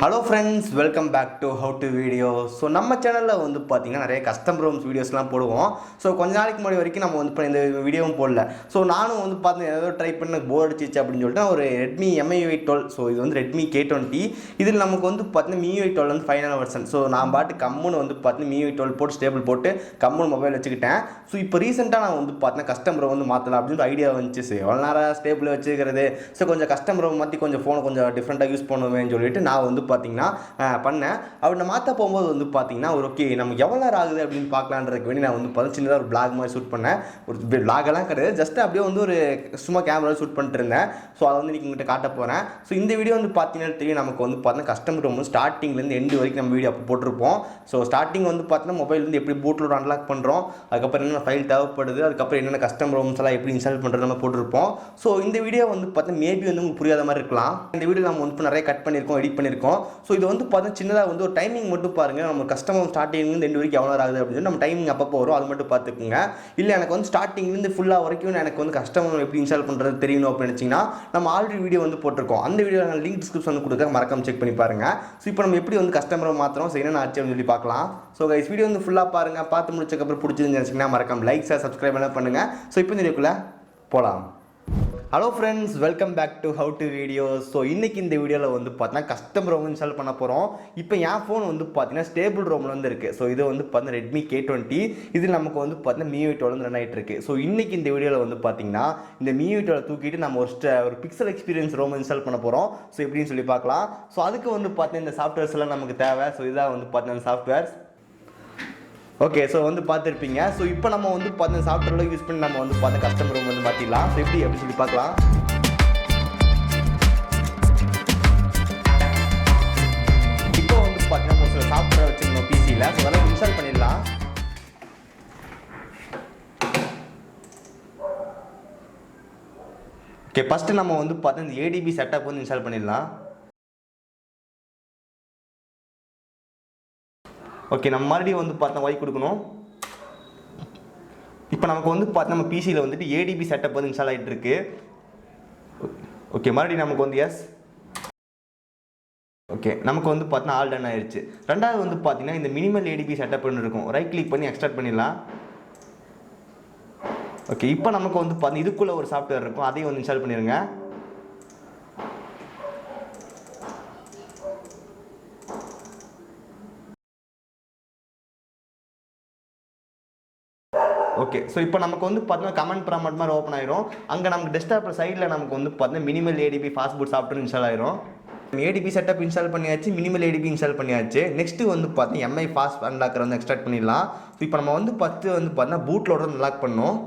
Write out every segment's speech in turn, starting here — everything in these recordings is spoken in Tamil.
Hello friends, welcome back to how to video. So நம்ம சேனலில் வந்து பார்த்திங்கன்னா நிறைய கஸ்டம் ரோம்ஸ் வீடியோஸ்லாம் போடுவோம். ஸோ கொஞ்ச நாளைக்கு முன்னாடி வரைக்கும் நம்ம வந்து இந்த வீடியோவும் போடல. ஸோ நானும் வந்து பார்த்து ஏதோ ட்ரை பண்ண போர் அடிச்சிச்சு அப்படின்னு சொல்லிட்டு ஒரு ரெட்மி MI 12. ஸோ இது வந்து ரெட்மி K20. இதில் நமக்கு வந்து பார்த்தீங்கன்னா MIUI 12 வந்து ஃபைனல் வெர்ஷன். ஸோ நான் பாட்டு கம்முன்னு வந்து பார்த்தீங்கன்னா MIUI 12 போட்டு ஸ்டேபிள் போட்டு கம்முன்னு மொபைல் வச்சுக்கிட்டேன். ஸோ இப்போ ரீசெண்டாக நான் வந்து பார்த்தீங்கன்னா கஸ்டம் ரோம் வந்து மாற்றலாம் அப்படின்னு ஐடியா வந்துச்சு. எவ்வளோ நேரம் ஸ்டேபிள் வச்சுக்கிறது, ஸோ கொஞ்சம் கஸ்டம் ரோம் மாற்றி கொஞ்சம் ஃபோனை கொஞ்சம் டிஃப்ரெண்ட்டாக யூஸ் பண்ணுவேன்னு சொல்லிட்டு நான் வந்து பார்த்தீங்கன்னா பண்ணேன். அப்படி நான் மாற்ற போகும்போது வந்து பார்த்தீங்கன்னா ஒரு ஓகே நமக்கு எவ்வளோ நேரம் ஆகுது அப்படின்னு பார்க்கலான்றதுக்கு வேண்டி நான் வந்து சின்னதாக ஒரு பிளாக் மாதிரி ஷூட் பண்ணேன். ஒரு பிளாகெல்லாம் கிடையாது, ஜஸ்ட் அப்படியே வந்து ஒரு சும்மா கேமராவில் ஷூட் பண்ணிட்டு இருந்தேன். ஸோ அதை வந்து நீங்கள் உங்கள்கிட்ட காட்ட போகிறேன். ஸோ இந்த வீடியோ வந்து பார்த்தீங்கன்னா தெரியும், நமக்கு வந்து பார்த்தீங்கன்னா கஸ்டம் ரோம் ஸ்டார்டிங்லேருந்து எண்டு வரைக்கும் நம்ம வீடியோ அப்போ போட்டிருப்போம். ஸோ ஸ்டார்டிங் வந்து பார்த்தீங்கன்னா மொபைல் வந்து எப்படி பூட்லோட அன்லாக் பண்ணுறோம், அதுக்கப்புறம் என்னென்ன ஃபைல் தேவைப்படுது, அதுக்கப்புறம் என்னென்ன கஸ்டம் ரோம்ஸ் எல்லாம் எப்படி இன்ஸ்டால் பண்ணுறது நம்ம போட்டிருப்போம். ஸோ இந்த வீடியோ வந்து பார்த்தீங்கன்னா மேபி வந்து உங்களுக்கு புரியாத மாதிரி இருக்கலாம். இந்த வீடியோ நம்ம வந்து நிறைய கட் பண்ணியிருக்கோம், எடிட் பண்ணியிருக்கோம். ஸோ இது வந்து பார்த்தீங்கன்னா சின்னதாக வந்து ஒரு டைமிங் மட்டும் பாருங்கள். நம்ம கஸ்டமர் ஸ்டார்டிங்லேருந்து எண்டு வரைக்கும் எவ்வளோ ஆகுது அப்படின்னு நம்ம டைமிங் அப்பப்போ வரும், அது மட்டும் பார்த்துக்குங்க. இல்லை எனக்கு வந்து ஸ்டார்டிங்லேருந்து ஃபுல்லாக வரைக்கும் எனக்கு வந்து கஸ்டமர் எப்படி இன்ஸ்டால் பண்ணுறது தெரியணும் அப்படின்னு நினச்சிங்கன்னா நம்ம ஆல்ரெடி வீடியோ வந்து போட்டிருக்கோம். அந்த வீடியோ லிங்க் டிஸ்கிரிப்ஷன் கொடுக்க மறக்காம செக் பண்ணி பாருங்கள். ஸோ இப்போ நம்ம எப்படி வந்து கஸ்டமரை மாத்திரம் என்னென்ன ஆச்சு அப்படின்னு சொல்லி பார்க்கலாம். ஸோ கைஸ் வீடியோ வந்து ஃபுல்லாக பாருங்கள். பார்த்து முடிச்சக்கப்புறம் பிடிச்சிருந்து நினச்சிங்கன்னா மறக்காம லைக் ஷேர் சப்ஸ்கிரைப் எல்லாம் பண்ணுங்கள். ஸோ இப்போ இந்த வீடியோக்குள்ளே போகலாம். Hello friends, welcome back to how to video. So இன்றைக்கி இந்த வீடியோவில் வந்து பார்த்தீங்கன்னா கஸ்டம் ரோம் இன்ஸ்டால் பண்ண போகிறோம். இப்போ என் ஃபோன் வந்து பார்த்தீங்கன்னா ஸ்டேபிள் ரோமில் வந்து இருக்குது. ஸோ இது வந்து பார்த்தீங்கன்னா ரெட்மி K20. இதில் நமக்கு வந்து பார்த்தீங்கன்னா MIUI 12 ரன் ஆகிட்டு இருக்குது. ஸோ இன்றைக்கி இந்த வீடியோவில் வந்து பார்த்தீங்கன்னா இந்த MIUI 12 தூக்கிட்டு நம்ம ஒரு பிக்சல் எக்ஸ்பீரியன்ஸ் ரோம் இன்ஸ்டால் பண்ண போகிறோம். ஸோ எப்படின்னு சொல்லி பார்க்கலாம். ஸோ அதுக்கு வந்து பார்த்தீங்கன்னா இந்த சாஃப்ட்வேர்ஸ் எல்லாம் நமக்கு தேவை. ஸோ இதான் வந்து பார்த்தீங்கன்னா சாஃப்ட்வேர்ஸ். ஓகே, ஸோ வந்து பார்த்துருப்பீங்க. ஸோ இப்போ நம்ம வந்து பார்த்து சாஃப்ட்வேரில் யூஸ் பண்ணி நம்ம வந்து பார்த்து கஸ்டமர் ரூம் வந்து மாற்றிடலாம். ஸோ எப்படி அப்படின்னு சொல்லி பார்க்கலாம். இப்போ வந்து பார்த்தீங்கன்னா ஒரு சில சாஃப்ட்வேர் வச்சுருந்தோம் பிசியில். ஸோ அதெல்லாம் இன்ஸ்டால் பண்ணிடலாம். ஓகே, ஃபஸ்ட்டு நம்ம வந்து பார்த்து இந்த ADB செட்டப் வந்து இன்ஸ்டால் பண்ணிடலாம். ஓகே, நம்ம மறுபடியும் வந்து பார்த்தா ஒய் கொடுக்கணும். இப்போ நமக்கு வந்து பார்த்து நம்ம பிசியில் வந்துட்டு ADB செட்டப் வந்து இன்ஸ்டால் ஆகிட்டு இருக்கு. ஓகே, மறுபடியும் நமக்கு வந்து எஸ். ஓகே, நமக்கு வந்து பார்த்தீங்கன்னா ஆல் டன் ஆயிடுச்சு. ரெண்டாவது வந்து பார்த்தீங்கன்னா இந்த மினிமல் ADB செட்டப் ஒன்று இருக்கும். ரைட் கிளிக் பண்ணி எக்ஸ்ட்ராக்ட் பண்ணிடலாம். ஓகே, இப்போ நமக்கு வந்து பார்த்தீங்கன்னா இதுக்குள்ளே ஒரு சாஃப்ட்வேர் இருக்கும், அதையும் வந்து இன்ஸ்டால் பண்ணிடுங்க. ஓகே, ஸோ இப்போ நமக்கு வந்து பார்த்தீங்கன்னா கமெண்ட் ப்ராம்ப்ட் மாதிரி ஓப்பன் ஆயிரும். அங்கே நமக்கு டெஸ்க்டாப் சைடில் நமக்கு வந்து பார்த்தீங்கன்னா minimal ADB fast boot software install ஆயிரும். ADB செட்டப் இன்ஸ்டால் பண்ணியாச்சு, மினிமல் ADB இன்ஸ்டால் பண்ணியாச்சு. நெக்ஸ்ட்டு வந்து பார்த்தீங்கன்னா MI ஃபாஸ்ட் அன்லாக்கர் வந்து எக்ஸ்ட்ராக்ட் பண்ணிடலாம். ஸோ இப்போ நம்ம வந்து வந்து பார்த்தீங்கன்னா பூட்லோட வந்து அன்லாக் பண்ணோம்.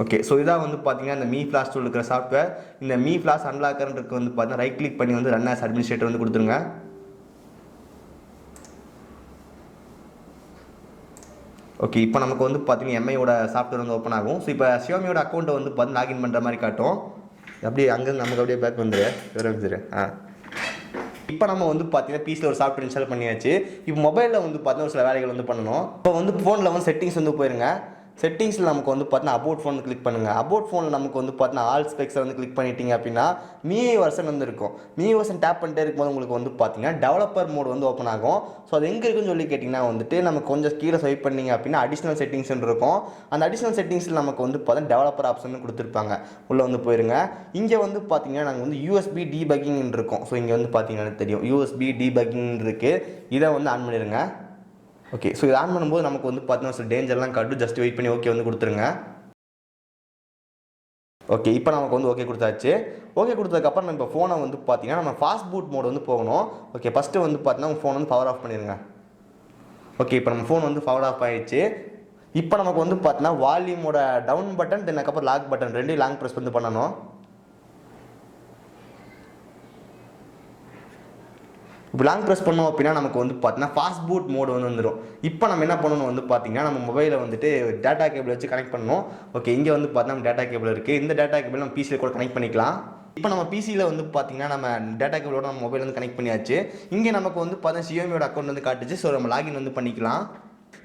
ஓகே, ஸோ இதான் வந்து பார்த்தீங்கன்னா இந்த Mi Flash டூல் இருக்கிற சாஃப்ட்வேர். இந்த Mi Flash அன்லாக்கர்ன்றதுக்கு வந்து பார்த்தீங்கன்னா ரைட் கிளிக் பண்ணி வந்து ரன் ஆஸ் அட்மினிஸ்ட்ரேட்டர் வந்து கொடுத்துருங்க. ஓகே, இப்போ நமக்கு வந்து பார்த்தீங்கன்னா MIயோட சாஃப்ட்வேர் வந்து ஓப்பன் ஆகும். ஸோ இப்போ Xiaomiயோட அக்கௌண்ட்டை வந்து பார்த்து லாகின் பண்ணுற மாதிரி காட்டும். அப்படியே அங்கேருந்து நமக்கு அப்படியே பேக் வந்துரு வந்துரு. இப்போ நம்ம வந்து பார்த்தீங்கன்னா பிசியில் ஒரு சாஃப்ட்வேர் இன்ஸ்டால் பண்ணியாச்சு. இப்போ மொபைலில் வந்து பார்த்தீங்கன்னா ஒரு சில வேலைகள் வந்து பண்ணணும். இப்போ வந்து ஃபோனில் வந்து செட்டிங்ஸ் வந்து போயிருங்க. செட்டிங்ஸில் நமக்கு வந்து பார்த்தீங்கன்னா அபவுட் ஃபோன் கிளிக் பண்ணுங்கள். அபவுட் ஃபோனில் நமக்கு வந்து பார்த்தீங்கன்னா ஆல் ஸ்பெக்ஸை வந்து கிளிக் பண்ணிட்டீங்க அப்படின்னா MIUI வெர்ஷன் வந்து இருக்கும். MIUI வெர்ஷன் டேப் பண்ணிட்டே இருக்கும்போது உங்களுக்கு வந்து பார்த்தீங்கன்னா டெவலப்பர் மோட் வந்து ஓப்பன் ஆகும். ஸோ அது எங்கே இருக்குன்னு சொல்லி கேட்டிங்கன்னா வந்துட்டு நமக்கு கொஞ்சம் கீழே ஸ்வைப் பண்ணிங்க அப்படின்னா அடிஷ்னல் செட்டிங்ஸ் இருக்கும். அந்த அடிஷ்னல் செட்டிங்ஸில் நமக்கு வந்து பார்த்தீங்கன்னா டெவலப்பர் ஆப்ஷன் கொடுத்துருப்பாங்க. உள்ளே வந்து போயிருங்க. இங்கே வந்து பார்த்தீங்கன்னா நாங்கள் வந்து USB டீபக்கிங் இருக்கும். ஸோ இங்கே வந்து பார்த்தீங்கன்னா தெரியும் USB டீபக்கிங் இருக்குது. இதை வந்து ஆன் பண்ணிடுங்க. ஓகே, ஸோ இது ஆன் பண்ணும்போது நமக்கு வந்து பார்த்தீங்கன்னா டேஞ்சர்லாம் காட்டும். ஜஸ்ட் வெயிட் பண்ணி ஓகே வந்து கொடுத்துருங்க. ஓகே, இப்போ நமக்கு வந்து ஓகே கொடுத்தாச்சு. ஓகே கொடுத்ததுக்கப்புறம் நம்ம இப்போ ஃபோனை வந்து பார்த்தீங்கன்னா நம்ம ஃபாஸ்ட் பூட் மோட் வந்து போகணும். ஓகே, ஃபஸ்ட்டு வந்து பார்த்தீங்கன்னா ஃபோன் வந்து பவர் ஆஃப் பண்ணிடுங்க. ஓகே, இப்போ நம்ம ஃபோன் வந்து பவர் ஆஃப் ஆகிடுச்சு. இப்போ நமக்கு வந்து பார்த்தீங்கன்னா வால்யூமோட டவுன் பட்டன் தென் அதுக்கப்புறம் லாக் பட்டன் ரெண்டையும் லாங் ப்ரெஸ் வந்து பண்ணணும். இப்போ லாங் ப்ரெஸ் பண்ணோம் அப்படின்னா நமக்கு வந்து பார்த்தீங்கன்னா ஃபாஸ்ட் பூட் மோடு வந்து வந்துடும். இப்போ நம்ம என்ன பண்ணணும் வந்து பார்த்தீங்கன்னா நம்ம மொபைலை வந்துட்டு டேட்டா கேபிள் வச்சு கனெக்ட் பண்ணணும். ஓகே, இங்கே வந்து பார்த்தீங்கன்னா டேட்டா கேபிள் இருக்குது. இந்த டேட்டா கேபிள் நம்ம பிசியில் கூட கனெக்ட் பண்ணிக்கலாம். இப்போ நம்ம பிசியில் வந்து பார்த்தீங்கன்னா நம்ம டேட்டா கேபிளோட நம்ம மொபைல் வந்து கனெக்ட் பண்ணியாச்சு. இங்கே நமக்கு வந்து பார்த்தீங்கன்னா Xiaomiயோட அக்கௌண்ட் வந்து காட்டுச்சு. ஸோ நம்ம லாகின் வந்து பண்ணிக்கலாம்.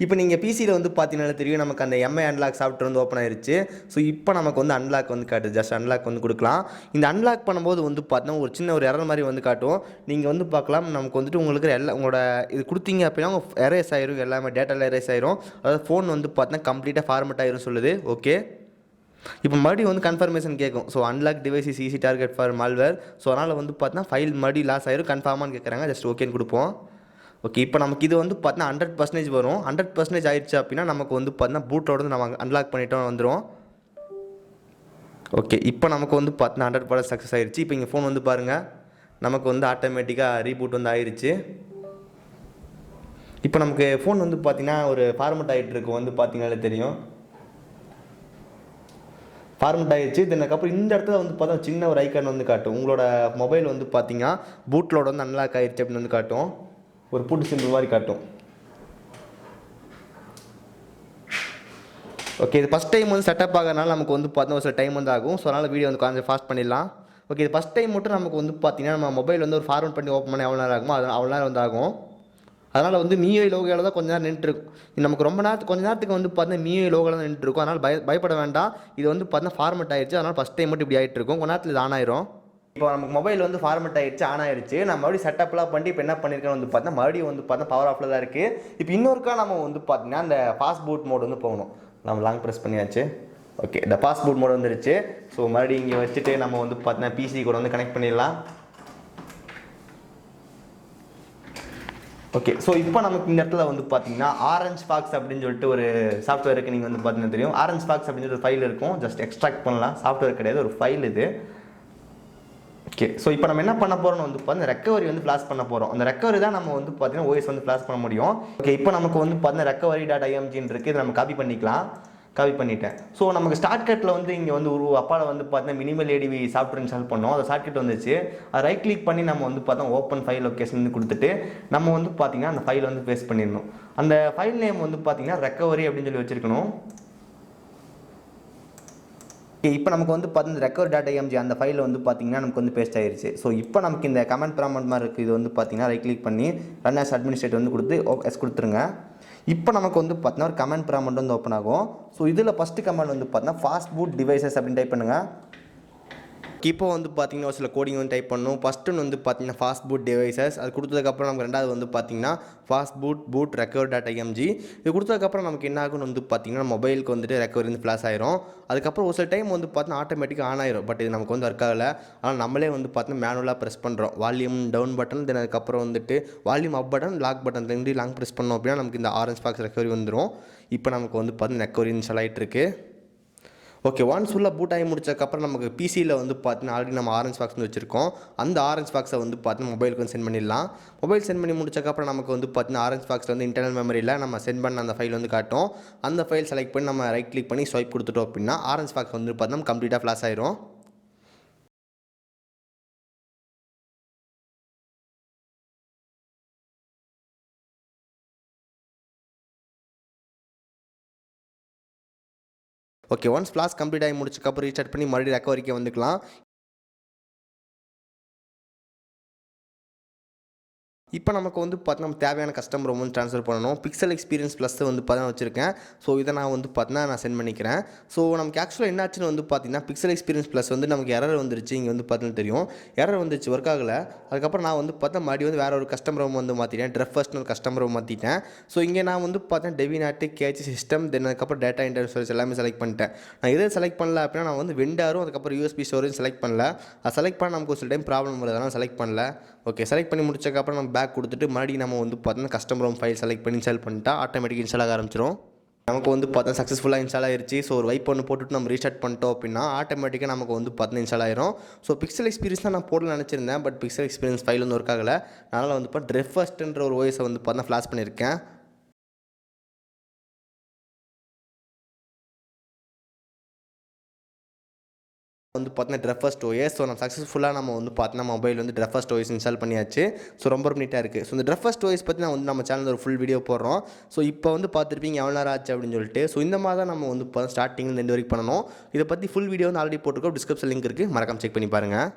இப்போ நீங்கள் பிசியில் வந்து பார்த்தீங்கன்னா தெரியும் நமக்கு அந்த எம்ஐ அன்லாக் சாஃப்ட்வேர் வந்து ஓப்பன் ஆயிருச்சு. ஸோ இப்போ நமக்கு வந்து அன்லாக் வந்து காட்டுது. ஜஸ்ட் அன்லாக் வந்து கொடுக்கலாம். இந்த அன்லாக் பண்ணும்போது வந்து பார்த்தீங்கன்னா ஒரு சின்ன ஒரு எரர் மாதிரி வந்து காட்டும். நீங்கள் வந்து பார்க்கலாம் நமக்கு வந்துட்டு உங்களுக்கு உங்களோட இது கொடுத்தீங்க அப்படின்னா உங்கள் எரேஸ் ஆயிரும், எல்லாமே டேட்டாவில் எரேஸ் ஆயிரும். அதாவது ஃபோன் வந்து பார்த்தீங்கன்னா கம்ப்ளீட்டாக ஃபார்மெட் ஆயிரும் சொல்லுது. ஓகே, இப்போ மறுபடியும் வந்து கன்ஃபர்மேஷன் கேட்கும். So unlock device is easy target for malware. So அதனால் வந்து பார்த்தீங்கன்னா ஃபைல் மறுபடியும் லாஸ் ஆயிரும், கன்ஃபார்மானு கேட்குறாங்க. ஜஸ்ட் ஓகேன்னு கொடுப்போம். ஓகே, இப்போ நமக்கு இது வந்து பார்த்தீங்கன்னா 100% வரும். 100% ஆயிடுச்சு அப்படின்னா நமக்கு வந்து பார்த்தீங்கன்னா பூட்டோட வந்து நம்ம அன்லாக் பண்ணிட்டோம் வந்துடும். ஓகே, இப்போ நமக்கு வந்து பார்த்தீங்கன்னா 100% சக்ஸஸ் ஆயிடுச்சு. இப்போ இங்கே ஃபோன் வந்து பாருங்கள், நமக்கு வந்து ஆட்டோமேட்டிக்காக ரீபூட் வந்து ஆயிடுச்சு. இப்போ நமக்கு ஃபோன் வந்து பார்த்தீங்கன்னா ஒரு ஃபார்மெட் ஆகிட்டு இருக்கும், வந்து பார்த்தீங்கன்னாலே தெரியும் ஃபார்மெட் ஆகிடுச்சு. இதுக்கப்புறம் இந்த இடத்துல வந்து பார்த்தா சின்ன ஒரு ஐக்கான் வந்து காட்டும். உங்களோட மொபைல் வந்து பார்த்தீங்கன்னா பூட்லோட வந்து அன்லாக் ஆகிடுச்சு அப்படின்னு வந்து காட்டும். ஒரு பூட் சிம்பிள் மாதிரி காட்டும். ஓகே, இது ஃபஸ்ட் டைம் வந்து செட்டப் ஆகிறதுனால நமக்கு வந்து பார்த்தீங்கன்னா ஒரு சில டைம் வந்து ஆகும். ஸோ அதனால் வீடியோ வந்து கொஞ்சம் ஃபாஸ்ட் பண்ணிடலாம். ஓகே, இது ஃபஸ்ட் டைம் மட்டும் நமக்கு வந்து பார்த்தீங்கன்னா நம்ம மொபைல் வந்து ஒரு ஃபார்வர்ட் பண்ணி ஓப்பன் பண்ணி எவ்வளோ நேரம் ஆகுமோ அது அவ்வளோ நேரம் வந்து ஆகும். அதனால் வந்து மியூஐ லோகோவில் தான் கொஞ்சம் நேரம் நின்றுருக்கும். நமக்கு ரொம்ப நேரத்துக்கு கொஞ்சம் நேரத்துக்கு வந்து பார்த்தீங்கன்னா மியூஐ லோகோவில் தான் நின்றுருக்கும். அதனால் பயப்பட வேண்டாம். இது வந்து பார்த்தீங்கன்னா ஃபார்மெட் ஆயிடுச்சு. அதனால் ஃபஸ்ட் டைம் மட்டும் இப்படி ஆகிட்டு இருக்கும். கொஞ்ச நேரத்தில் இது ஆன் ஆயிரும். இப்போ நமக்கு மொபைல் வந்து ஃபார்மெட் ஆகிடுச்சு, ஆன் ஆயிடுச்சு. நம்ம மறுபடியும் செட்டப்லாம் பண்ணி இப்போ என்ன பண்ணியிருக்கேன் வந்து பார்த்தீங்கன்னா மறுபடியும் வந்து பார்த்தீங்கன்னா பவர் ஆஃபில் தான் இருக்குது. இப்போ இன்னொருக்கா நம்ம வந்து பார்த்தீங்கன்னா அந்த ஃபாஸ்ட் பூட் மோட் வந்து போகணும். நம்ம லாங் ப்ரெஸ் பண்ணியாச்சு. ஓகே, இந்த ஃபாஸ்ட் பூட் மோட் வந்துருச்சு. ஸோ மறுபடியும் இங்கே வச்சுட்டு நம்ம வந்து பார்த்தீங்கன்னா பிசி கூட வந்து கனெக்ட் பண்ணிடலாம். ஓகே, ஸோ இப்போ நமக்கு இந்த இடத்துல வந்து பார்த்தீங்கன்னா ஆரஞ்ச் ஃபாக்ஸ் அப்படின்னு சொல்லிட்டு ஒரு சாஃப்ட்வேர் இருக்குது. நீங்கள் வந்து பார்த்தீங்கன்னா தெரியும் ஆரஞ்ச் ஃபாக்ஸ் அப்படின்னு ஒரு ஃபைல் இருக்கும். ஜஸ்ட் எக்ஸ்ட்ராக்ட் பண்ணலாம். சாஃப்ட்வேர் கிடையாது, ஒரு ஃபைல் இது. ஓகே, ஸோ இப்போ நம்ம என்ன பண்ண போகிறோம்னு வந்து பார்த்தீங்கன்னா ரெக்கவரி வந்து ஃப்ளாஷ் பண்ண போகிறோம். அந்த ரெக்கவரி தான் நம்ம வந்து பார்த்தீங்கன்னா ஓஎஸ் வந்து ஃப்ளாஷ் பண்ண முடியும். ஓகே, இப்போ நமக்கு வந்து பார்த்தீங்கன்னா recovery.imgன்னு இருக்குது. இதை நம்ம காப்பி பண்ணிக்கலாம். காப்பி பண்ணிட்டேன். ஸோ நமக்கு ஸ்டார்ட் கட்டில் வந்து இங்கே வந்து ஒரு அப்பாவில் வந்து பார்த்தீங்கன்னா மினிமல் ஏடிவி சாஃப்ட்வேர் இன்ஸ்டால் பண்ணோம். அந்த ஷார்ட் கட் வந்துச்சு. அதை ரைட் கிளிக் பண்ணி நம்ம வந்து பார்த்தா ஓப்பன் ஃபைல் லொக்கேஷன் வந்து கொடுத்துட்டு நம்ம வந்து பார்த்தீங்கன்னா அந்த ஃபைல் வந்து பேஸ்ட் பண்ணிடணும். அந்த ஃபைல் நேம் வந்து பார்த்தீங்கன்னா ரெக்கவரி அப்படின்னு சொல்லி வச்சுருக்கணும். இப்போ நமக்கு வந்து பார்த்தீங்கன்னா recovery.img அந்த ஃபைலில் வந்து பார்த்தீங்கன்னா நமக்கு வந்து பேஸ்ட் ஆயிடுச்சு. ஸோ இப்போ நமக்கு இந்த கமெண்ட் ப்ராம்ப்ட் மாதிரி இருக்குது. இது வந்து பார்த்தீங்கன்னா ரைட் கிளிக் பண்ணி ரன் ஆஸ் அட்மினிஸ்ட்ரேட்டர் வந்து கொடுத்து எஸ் கொடுத்துருங்க. இப்போ நமக்கு வந்து பார்த்தீங்கன்னா ஒரு கமெண்ட் ப்ராம்ப்ட் வந்து ஓப்பன் ஆகும். ஸோ இதில் ஃபஸ்ட்டு கமெண்ட் வந்து பார்த்தீங்கன்னா ஃபாஸ்ட் பூட் டிவைசஸ் அப்படின்னு டைப் பண்ணுங்கள். இப்போ வந்து பார்த்தீங்கன்னா ஒரு சில கோடிங் வந்து டைப் பண்ணணும். ஃபஸ்ட்டு வந்து பார்த்தீங்கன்னா ஃபாஸ்ட் பூட் டிவைசஸ் அது கொடுத்ததுக்கப்புறம் நமக்கு ரெண்டாவது வந்து பார்த்தீங்கன்னா ஃபாஸ்ட் பூட் recovery.img இது கொடுத்ததுக்கப்புறம் நமக்கு என்ன ஆகும்னு வந்து பார்த்தீங்கன்னா மொபைலுக்கு வந்துட்டு ரெக்கவரி வந்து ஃப்ளாஷ் ஆயிரும். அதுக்கப்புறம் ஒரு சில டைம் வந்து பார்த்தீங்கன்னா ஆட்டோமேட்டிக்காக ஆன் ஆயிரும். பட் இது நமக்கு வந்து ஒர்க் ஆகலை. ஆனால் நம்மளே வந்து பார்த்தீங்கன்னா மேனுவலாக ப்ரெஸ் பண்ணுறோம். வால்யூம் டவுன் பட்டன், தென் அதுக்கப்புறம் வந்துட்டு volume up button, lock button ரெண்டு லாங் ப்ரெஸ் பண்ணோம் அப்படின்னா நமக்கு இந்த ஆரஞ்ச் பாக்ஸ் ரெக்கவரி வந்துடும். இப்போ நமக்கு வந்து பார்த்தீங்கன்னா ரெக்கவரி இன்ஸ்டால் ஆகிட்டு இருக்கு. ஓகே, ஒன்ஸ் ஃபுல்லாக பூட் ஆகி முடிச்சதுக்கப்புறம் நமக்கு பிசியில் வந்து பார்த்தீங்கன்னா ஆல்ரெடி நம்ம ஆரஞ்ச் பாக்ஸ் வந்து வச்சுருக்கோம். அந்த ஆரஞ்ச் பாக்ஸை வந்து பார்த்தீங்கன்னா மொபைலுக்கு வந்து சென்ட் பண்ணிடலாம். மொபைல் சென்ட் பண்ணி முடிச்சதுக்கப்புறம் நமக்கு வந்து பார்த்தீங்கன்னா ஆரஞ்ச் பாக்ஸில் வந்து இன்டர்னல் மெமரியில் நம்ம சென்ட் பண்ண அந்த ஃபைல் வந்து காட்டும். அந்த ஃபைல் செலக்ட் பண்ணி நம்ம ரைட் கிளிக் பண்ணி ஸ்வைப் கொடுத்துட்டோம் அப்படின்னா ஆரஞ்ச் பாக்ஸ் வந்து பார்த்தீங்கன்னா கம்ப்ளீட்டாக ஃப்ளாஷ் ஆயிரும். ஓகே, ஒன்ஸ் ஃப்ளாஷ் கம்ப்ளீட் ஆகி முடிச்சதுக்கப்புறம் ரீஸ்டார்ட் பண்ணி மறுபடியும் ரெக்கவரிக்கு வந்துக்கலாம். இப்போ நமக்கு வந்து பார்த்தீங்கன்னா நம்ம தேவையான கஸ்டமர் வந்து ட்ரான்ஸ்ஃபர் பண்ணணும். பிக்சல் எக்ஸ்பீரியன்ஸ் ப்ளஸ் வந்து பார்த்தீங்கன்னா வச்சுருக்கேன். ஸோ இதை நான் வந்து பார்த்தீங்கன்னா நான் சென்ட் பண்ணிக்கிறேன். ஸோ நமக்கு ஆக்சுவலாக என்னாச்சுன்னு வந்து பார்த்தீங்கன்னா பிக்சல் எக்ஸ்பீரியன்ஸ் ப்ளஸ் வந்து நமக்கு எரர் வந்துருச்சு. இங்கே வந்து பார்த்தீங்கன்னா தெரியும் எரர் வந்துருச்சு, ஒர்க் ஆகலை. அதுக்கப்புறம் நான் வந்து பார்த்தா மறுபடியும் வந்து வேறு ஒரு கஸ்டமர் வந்து மாற்றிட்டேன். ஃபர்ஸ்ட் ஒரு கஸ்டமர் மாற்றிட்டேன். ஸோ இங்கே நான் வந்து பார்த்தேன் டெவிநாட்டு கேச் சிஸ்டம், தென் அதுக்கப்புறம் டேட்டா இன்டர்ஃபேஸ் எல்லாமே செலக்ட் பண்ணிட்டேன். நான் எதை செலக்ட் பண்ணல அப்படின்னா நான் வந்து வெண்டாரும் அதுக்கப்புறம் யூஎஸ்பி ஸ்டோரேஜ் செலக்ட் பண்ணல. அது செலக்ட் பண்ண நமக்கு ஒரு சில டைம் ப்ராப்ளம் வருது, அதனால் செலக்ட் பண்ணல. ஓகே, செலக்ட் பண்ணி முடிச்சதுக்கப்புறம் நம்ம பேக் கொடுத்துட்டு மறுபடியும் நம்ம வந்து பார்த்தீங்கன்னா கஸ்டமர் ஹோம் ஃபைல் செலக்ட் பண்ணி இன்ஸ்டால் பண்ணிட்டா ஆட்டோமேட்டிக் இன்ஸ்டால் ஆக ஆரம்பிச்சிடும். நமக்கு வந்து பார்த்தா சக்ஸஸ்ஃபுல்லாக இன்ஸ்டால் ஆயிருச்சு. ஸோ ஒரு வைப் ஒன்று போட்டுட்டு நம்ம ரீஸ்டார்ட் பண்ணிட்டோம் அப்படின்னா ஆட்டோமேட்டிக்காக நமக்கு வந்து பார்த்தீங்கன்னா இன்ஸ்டால் ஆயிரும். ஸோ பிக்சல் எக்ஸ்பீரியன்ஸ் தான் நான் போடல நினச்சிருந்தேன். பட் பிக்சல் எக்ஸ்பீரியன்ஸ் ஃபைல் வந்து ஒர்க் ஆகலை. அதனால் வந்து பார்த்தா ஃபர்ஸ்ட்ன்ற ஒரு ஓஎஸை வந்து பார்த்தீங்கன்னா ஃப்ளாஷ் பண்ணியிருக்கேன். வந்து பார்த்தீங்கன்னா ட்ரெஃபஸ்ட் ஓஎஸ். ஸோ நம்ம சக்ஸஸ்ஃபுல்லாக நம்ம வந்து பார்த்தீங்கன்னா மொபைல் வந்து ட்ரெஃபஸ்ட் ஓஎஸ் இன்ஸ்டால் பண்ணியாச்சு. ஸோ ரொம்ப நீட்டாக இருக்குது. ஸோ இந்த ட்ரெஃபஸ்ட் ஓஎஸ் பற்றி நான் வந்து நம்ம சேனலில் ஒரு ஃபுல் வீடியோ போடுறோம். ஸோ இப்போ வந்து பார்த்துருப்பீங்க எவ்வளோ நேரம் ஆச்சு அப்படின்னு சொல்லிட்டு. ஸோ இந்த மாதிரி தான் நம்ம வந்து ஸ்டார்டிங்லேருந்து எண்டு வரைக்கும் பண்ணணும். இதை பற்றி ஃபுல் வீடியோ வந்து ஆல்ரெடி போட்டிருக்கோம். டிஸ்கிரிப்ஷன் லிங்க் இருக்குது, மறக்காம செக் பண்ணி பாருங்கள்.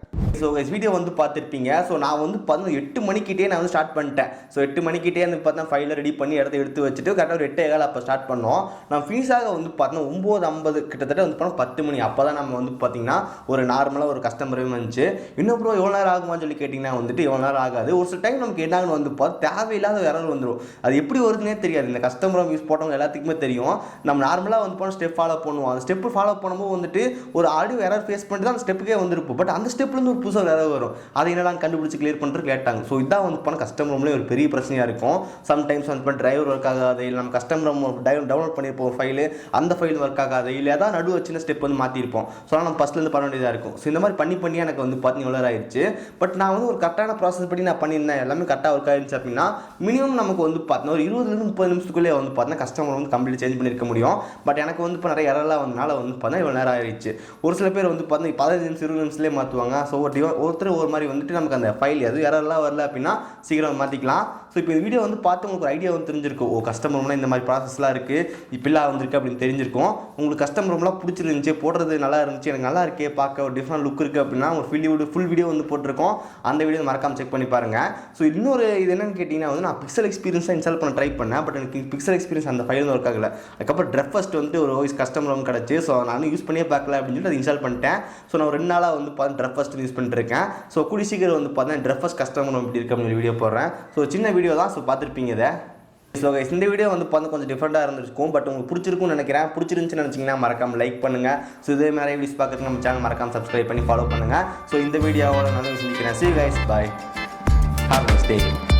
ஸோ வீடியோ வந்து பார்த்துருப்பீங்க. ஸோ நான் வந்து 8 மணிக்கிட்டே நான் வந்து ஸ்டார்ட் பண்ணிட்டேன். ஸோ 8 மணிக்கிட்டே வந்து பார்த்தா ஃபைலை ரெடி பண்ணி எடுத்து வச்சுட்டு கரெக்டாக ஒரு 8:15 அப்போ ஸ்டார்ட் பண்ணோம். நான் ஃபினிஷாக வந்து பார்த்தோன்னா 9:50 கிட்டத்தட்ட வந்து பண்ணோம் 10 மணி. அப்போ தான் நம்ம வந்து பார்த்தீங்கன்னா ஒரு நார்மலாக ஒரு கஸ்டமரே வந்துச்சு. இன்னும் ப்ரோ எவ்வளோ நேரம் ஆகுமான்னு சொல்லி கேட்டிங்கன்னா வந்துட்டு எவ்வளோ நேரம் ஆகாது. ஒரு சில டைம் நமக்கு என்னான்னு வந்து பார்த்து தேவையில்லாத எரர் வந்துடும். அது எப்படி வருதுன்னே தெரியாது. இந்த கஸ்டமர் யூஸ் போட்டவங்க எல்லாத்துக்குமே தெரியும். நம்ம நார்மலாக வந்து போனால் ஸ்டெப் ஃபாலோ பண்ணுவோம். அந்த ஸ்டெப்பு ஃபாலோ பண்ணும்போது வந்துட்டு ஒரு ஆடியோ எரர் ஃபேஸ் பண்ணிட்டு தான் அந்த ஸ்டெப்புக்கே வந்துருப்போம். பட் அந்த ஸ்டெப்லேருந்து ஒரு புதுசாக எரர் வரும். அதை என்னடா கண்டுபிடிச்சி கிளியர் பண்ணுறது கேட்டாங்க. ஸோ இதான் வந்து போனால் கஸ்டமர் ரூம்லேயே ஒரு பெரிய பிரச்சனையாக இருக்கும். சம்டைம்ஸ் வந்து டிரைவர் ஒர்க் ஆகாது, இல்லை நம்ம கஸ்டமர் ரூம் டவுன்லோட் பண்ணியிருப்போம் ஃபைலு, அந்த ஃபைல் ஒர்க் ஆகாது, இல்லை ஏதாவது நடுவு சின்ன ஸ்டெப் வந்து மாற்றிருப்போம். ஸோ நம்ம ஃபஸ்ட்லேருந்து பண்ண வேண்டியதாக இருக்கும். ஸோ இந்த மாதிரி பண்ணி எனக்கு வந்து பார்த்தீங்கன்னா எவ்வளோ ஆயிடுச்சு. பட் நான் வந்து ஒரு கரெக்டான ப்ராசஸ் படி நான் பண்ணியிருந்தேன். எல்லாமே கரெக்டாக ஒர்க் ஆகிடுச்சு அப்படின்னா மினிமம் நமக்கு வந்து பார்த்தீங்கன்னா ஒரு 20-30 நிமிஷத்துக்குள்ளே வந்து பார்த்தீங்கன்னா கஸ்டமர் வந்து கம்ப்ளீட் சேஞ்ச் பண்ணியிருக்க முடியும். பட் எனக்கு வந்து இப்போ நிறைய எரர்லாம் வந்தனால வந்து பார்த்தீங்கன்னா இவ்வளோ நேரம் ஆயிடுச்சு. ஒரு சில பேர் வந்து பார்த்தீங்கன்னா 15 நிமிஷம் 20 நிமிஷத்துலேயே மாற்றுவாங்க. ஸோ ஒருத்தர் ஒரு மாதிரி வந்துட்டு நமக்கு அந்த ஃபைல் எது எரர்லாம் வரல அப்படின்னா சீக்கிரம் மாற்றிக்கலாம். ஸோ இப்போ இந்த வீடியோ வந்து பார்த்து உங்களுக்கு ஒரு ஐடியா வந்து தெரிஞ்சிருக்கும். கஸ்டமர் ரூம்லாம் இந்த மாதிரி ப்ராசஸ்லாம் இருக்குது, இப்படிலாம் வந்துருக்கு அப்படின்னு தெரிஞ்சிருக்கும். உங்களுக்கு கஸ்டமர் ரூம்லாம் பிடிச்சிருந்துச்சு, போடுறது நல்லா இருந்துச்சு, எனக்கு நல்லா இருக்கே, பார்க்க ஒரு டிஃப்ரெண்ட் லுக் இருக்குது அப்படின்னா ஒரு ஃபுல் வீடியோ வந்து போட்டிருக்கோம். அந்த வீடியோ மறக்காம செக் பண்ணி பாருங்கள். ஸோ இன்னொரு இது என்னன்னு கேட்டிங்கன்னா வந்து நான் பிக்சல் எக்ஸ்பீரியன்ஸாக இன்ஸ்டால் பண்ண ட்ரை பண்ணேன். பட் எனக்கு பிக்சல் எக்ஸ்பீரியன்ஸ் அந்த ஃபைல் ஒர்க் ஆகலை. அதுக்கப்புறம் ட்ரெஃபஸ்ட் வந்துட்டு ஒரு வாய்ஸ் கஸ்டமர் ரூம் கிடச்சி. ஸோ நான் யூஸ் பண்ணியே பார்க்கல அப்படின்னு சொல்லிட்டு அதை இன்ஸ்டால் பண்ணிட்டேன். ஸோ நான் 2 நாளாக வந்து பார்த்தா ட்ரெஃபஸ்ட் யூஸ் பண்ணிட்டுருக்கேன். ஸோ கூடி சீக்கிரம் வந்து பார்த்தா ட்ரெஃபஸ்ட் கஸ்டமர் ரூம் எப்படி இருக்கு அப்படின்னு வீடியோ போடுறேன். ஸோ சின்ன வீடியோ தான். ஸோ பார்த்துருப்பீங்க இதை. ஸோ இந்த வீடியோ வந்து பார்த்து கொஞ்சம் டிஃப்ரெண்ட்டாக இருந்திருக்கும். பட் உங்களுக்கு பிடிச்சிருக்கும்னு நினைக்கிறேன். பிடிச்சிருந்துச்சுன்னு நினச்சிங்கன்னா மறக்காம லைக் பண்ணுங்கள். ஸோ இதே மாதிரி வீடியோஸ் பார்க்குறதுக்கு நம்ம சேனல் மறக்காம சப்ஸ்கிரைப் பண்ணி ஃபாலோ பண்ணுங்கள். ஸோ இந்த வீடியோவோட நான் சந்திக்கிறேன். See you guys, bye. Have a nice day.